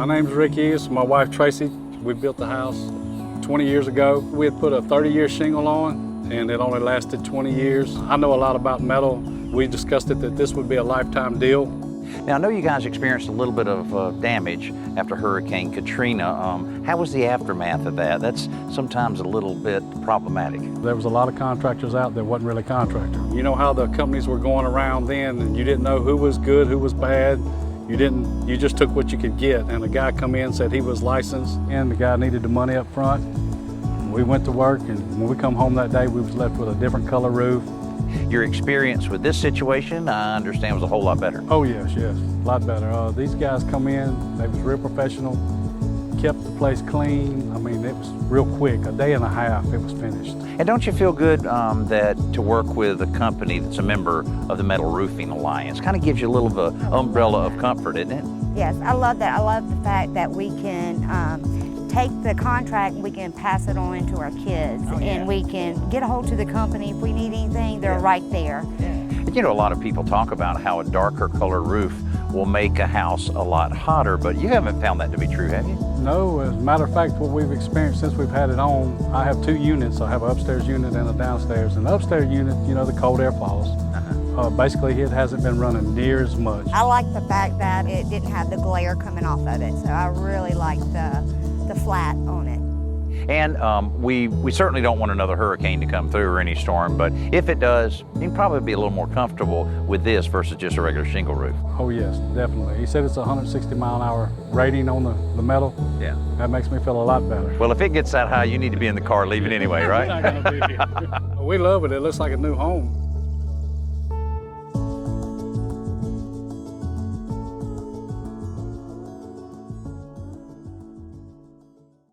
My name's Ricky. It's my wife Tracy. We built the house 20 years ago. We had put a 30-year shingle on, and it only lasted 20 years. I know a lot about metal. We discussed it that this would be a lifetime deal. Now, I know you guys experienced a little bit of damage after Hurricane Katrina. How was the aftermath of that? That's sometimes a little bit problematic. There was a lot of contractors out there wasn't really contractors. You know how the companies were going around then, and you didn't know who was good, who was bad. You just took what you could get, and a guy come in and said he was licensed, and the guy needed the money up front. We went to work, and when we come home that day, we was left with a different color roof. Your experience with this situation, I understand, was a whole lot better. Oh yes, a lot better. These guys come in, they was real professional, kept the place clean. I mean, it was real quick, a day and a half it was finished. And don't you feel good that to work with a company that's a member of the Metal Roofing Alliance kind of gives you a little of an umbrella of comfort, isn't it? Yes, I love that. I love the fact that we can take the contract and we can pass it on to our kids, and we can get a hold to the company if we need anything. They're right there. And you know, a lot of people talk about how a darker color roof will make a house a lot hotter, but you haven't found that to be true, have you? No, as a matter of fact, what we've experienced since we've had it on, I have two units. I have an upstairs unit and a downstairs. And the upstairs unit, you know, the cold air falls. Basically, it hasn't been running near as much. I like the fact that it didn't have the glare coming off of it, so I really like the flat on it. And we certainly don't want another hurricane to come through or any storm, but if it does, you can probably be a little more comfortable with this versus just a regular shingle roof. Oh yes, definitely. He said it's a 160-mile-an-hour rating on the metal. Yeah. That makes me feel a lot better. Well, if it gets that high, you need to be in the car leaving anyway, right? We're not gonna be here. We love it. It looks like a new home.